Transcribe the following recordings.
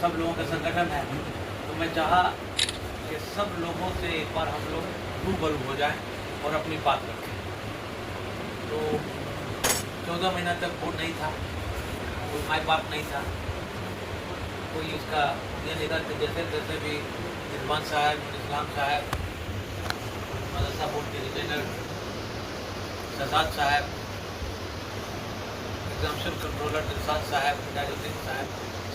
सब लोगों का संगठन है, तो मैं चाहा कि सब लोगों से एक बार हम लोग रूबरू हो जाएं और अपनी बात रखें। तो 14 महीना तक वोट नहीं था, कोई माई बाप नहीं था, कोई इसका ये नहीं था कि जैसे जैसे भी रिजवान साहब, इस्लाम साहब, मदरसा बोर्ड के रिटेनर शहजाद साहब, एग्जामिनेशन कंट्रोलर दिलशाद साहब, हिदायुद्दीन साहब,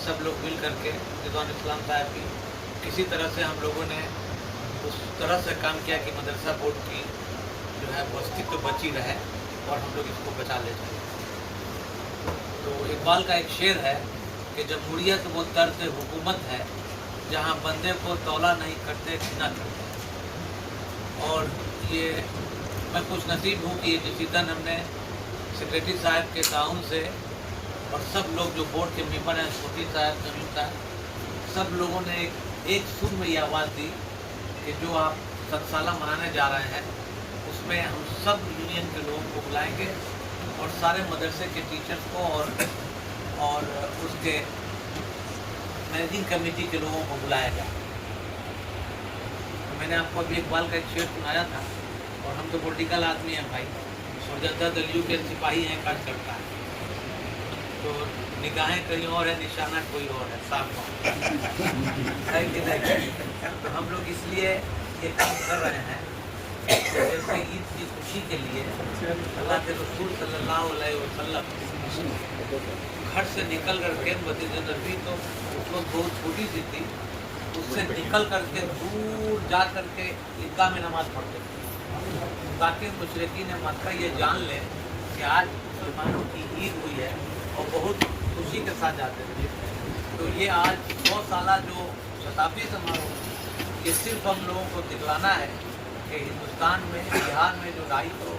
सब लोग मिल करके रिजवान इस्लाम साहब की किसी तरह से हम लोगों ने उस तरह से काम किया कि मदरसा बोर्ड की जो है वो अस्तित्व बची रहे और हम लोग इसको बचा ले जाए। तो इकबाल का एक शेर है कि जमहूरियत वो तर्ज हुकूमत है जहाँ बंदे को तौला नहीं करते घृणा करते। और ये मैं खुश नसीब हूँ कि ये डिसीजन हमने सेक्रेटरी साहब के ताउन से और सब लोग जो बोर्ड के मेंबर हैं, छोटी साहब, जमीन साहब, सब लोगों ने एक सुर में ये आवाज़ दी कि जो आप 7 साल मनाने जा रहे हैं उसमें हम सब यूनियन के लोगों को बुलाएंगे और सारे मदरसे के टीचर्स को और उसके मैनेजिंग कमेटी के लोगों को बुलाया गया। तो मैंने आपको अभी इकबाल का एक शेर सुनाया था, और हम तो पॉलिटिकल आदमी हैं भाई, और जनता दलियों के सिपाही हैं, काज करता है, तो निगाहें कहीं और है, निशाना कोई और है, साफ है कि नहीं। तो हम लोग इसलिए ये काम कर रहे हैं जैसे ईद की खुशी के लिए अल्लाह के रसूल सल्लल्लाहु अलैहि वसल्लम घर से निकल करके मस्जिद नबी तो उस वक्त बहुत छोटी सी थी, उससे निकल करके दूर जा करके ईदगाह में नमाज पढ़ते थे, ताकि मुशरिकीन मक्का ये जान लें कि आज मुसलमानों की ईद हुई है और बहुत खुशी के साथ जाते थे। तो ये आज 100 साल जो शताब्दी समारोह, ये सिर्फ हम लोगों को दिखलाना है कि हिंदुस्तान में, बिहार में जो 250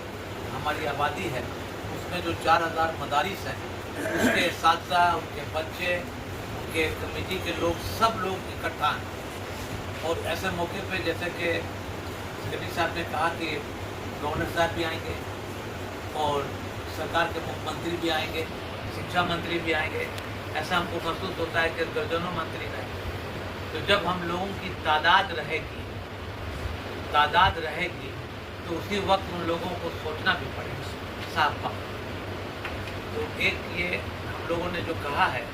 हमारी आबादी है, उसमें जो 4000 मदारिस हैं, उसके साथी, उनके बच्चे, उनके कमेटी के लोग, सब लोग इकट्ठा हैं। और ऐसे मौके पे जैसे कि सेक्रेटरी साहब ने कहा कि गवर्नर साहब भी आएंगे और सरकार के मुख्यमंत्री भी आएंगे, शिक्षा मंत्री भी आएंगे, ऐसा हमको महसूस होता है कि दर्जनों मंत्री रहेंगे। तो जब हम लोगों की तादाद रहेगी तो उसी वक्त उन लोगों को सोचना भी पड़ेगा, साफ बात। तो एक ये हम लोगों ने जो कहा है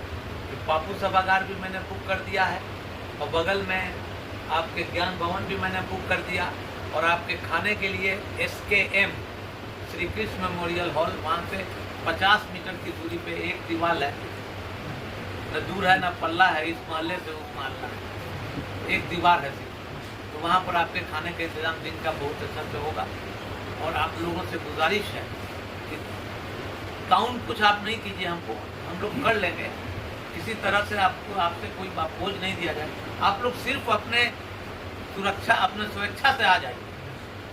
कि बापू सभागार भी मैंने बुक कर दिया है, और बगल में आपके ज्ञान भवन भी मैंने बुक कर दिया, और आपके खाने के लिए SKM Shri Krishna memorial hall, वहाँ से 50 मीटर की दूरी पे एक दीवार है, न दूर है न पल्ला है, इस मोहल्ले से उस मोहल्ला है, एक दीवार है सिर्फ। तो वहाँ पर आपके खाने का इंतजाम दिन का बहुत अच्छा से होगा। और आप लोगों से गुजारिश है कि टाउन कुछ आप नहीं कीजिए, हमको, हम लोग कर लेंगे, किसी तरह से आपसे कोई बोझ नहीं दिया जाए, आप लोग सिर्फ अपने स्वेच्छा से आ जाइए।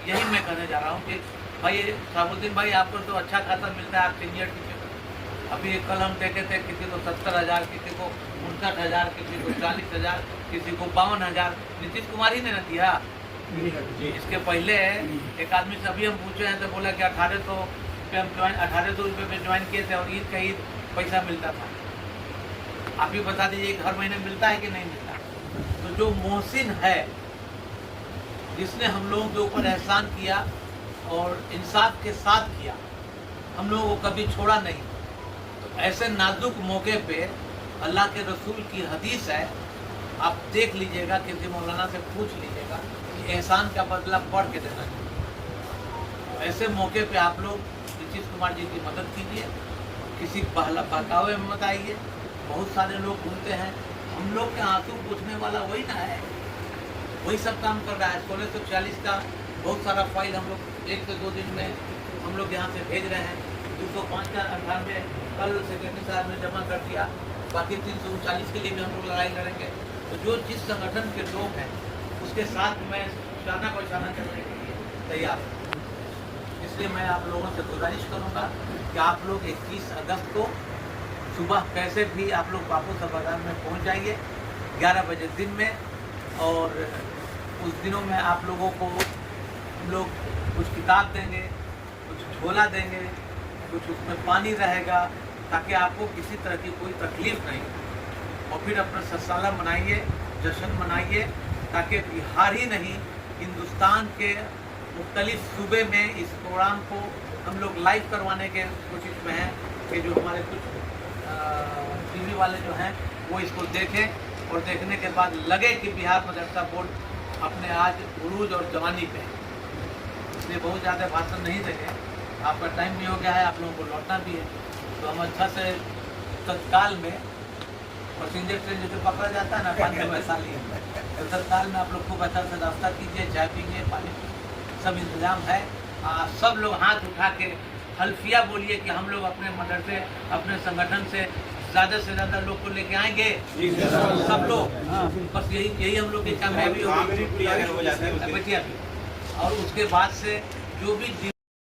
यही मैं कहने जा रहा हूँ कि भाई साबुद्दीन भाई, आपको तो अच्छा खासा मिलता है, आप सीनियर टीचर। अभी कल हम देखे थे किसी को 70,000, किसी को 59,000, किसी को 40,000, किसी को 52,000, नीतीश कुमार ही ने न दिया। इसके पहले एक आदमी से अभी हम पूछे हैं तो बोला कि 1800 रुपये में ज्वाइन किए थे और ईद का ईद पैसा मिलता था। आप ही बता दीजिए हर महीने मिलता है कि नहीं मिलता। तो जो मोहसिन है, जिसने हम लोगों के ऊपर एहसान किया और इंसाफ के साथ किया, हम लोगों को कभी छोड़ा नहीं, तो ऐसे नाजुक मौके पे अल्लाह के रसूल की हदीस है, आप देख लीजिएगा, किसी मौलाना से पूछ लीजिएगा कि एहसान का बदला पढ़ के देना चाहिए। तो ऐसे मौके पे आप लोग नीतीश कुमार जी की मदद कीजिए, किसी बहकावे में मत आइए। बहुत सारे लोग घूमते हैं, हम लोग के आंसू पूछने वाला वही ना है, वही सब काम कर रहा है। 1646 का बहुत सारा फाइल हम लोग 1 से 2 दिन में हम लोग यहाँ से भेज रहे हैं। 205 का 98 कल सेक्रेटरी साहब ने जमा कर दिया, बाकी 339 के लिए भी हम लोग लड़ाई करेंगे। तो जो जिस संगठन के लोग हैं उसके साथ मैं शाना को शाना करने के लिए तैयार हूँ। इसलिए मैं आप लोगों से गुजारिश करूँगा कि आप लोग 21 अगस्त को सुबह कैसे भी आप लोग बापू सभागार में पहुँच जाइए 11 बजे दिन में। और उस दिनों में आप लोगों को हम लोग कुछ किताब देंगे, कुछ झोला देंगे, कुछ उसमें पानी रहेगा, ताकि आपको किसी तरह की कोई तकलीफ नहीं। और फिर अपना सत्साला मनाइए, जश्न मनाइए, ताकि बिहार ही नहीं हिंदुस्तान के मुख्तलिफ सूबे में इस प्रोग्राम को हम लोग लाइव करवाने के कोशिश में हैं कि जो हमारे कुछ टीवी वाले जो हैं वो इसको देखें और देखने के बाद लगे कि बिहार मदरसा बोर्ड अपने आज उरूज और जवानी पे है। इसलिए बहुत ज़्यादा भाषण नहीं देंगे, आपका टाइम भी हो गया है, आप लोगों को लौटना भी है, तो हम अच्छा से तत्काल में पैसेंजर ट्रेन जो पकड़ा जाता है ना 5 वैशाली, तो तत्काल में आप लोग खूब अच्छा से रास्ता कीजिए, चाय पीजिए, पानी सब इंतजाम है। सब लोग हाथ उठा के हल्फिया बोलिए कि हम लोग अपने मदरसे, अपने संगठन से ज़्यादा से ज़्यादा लोग को लेके आएंगे, सब लोग। बस यही हम लोग की कामयाबी होगी। और उसके बाद से जो भी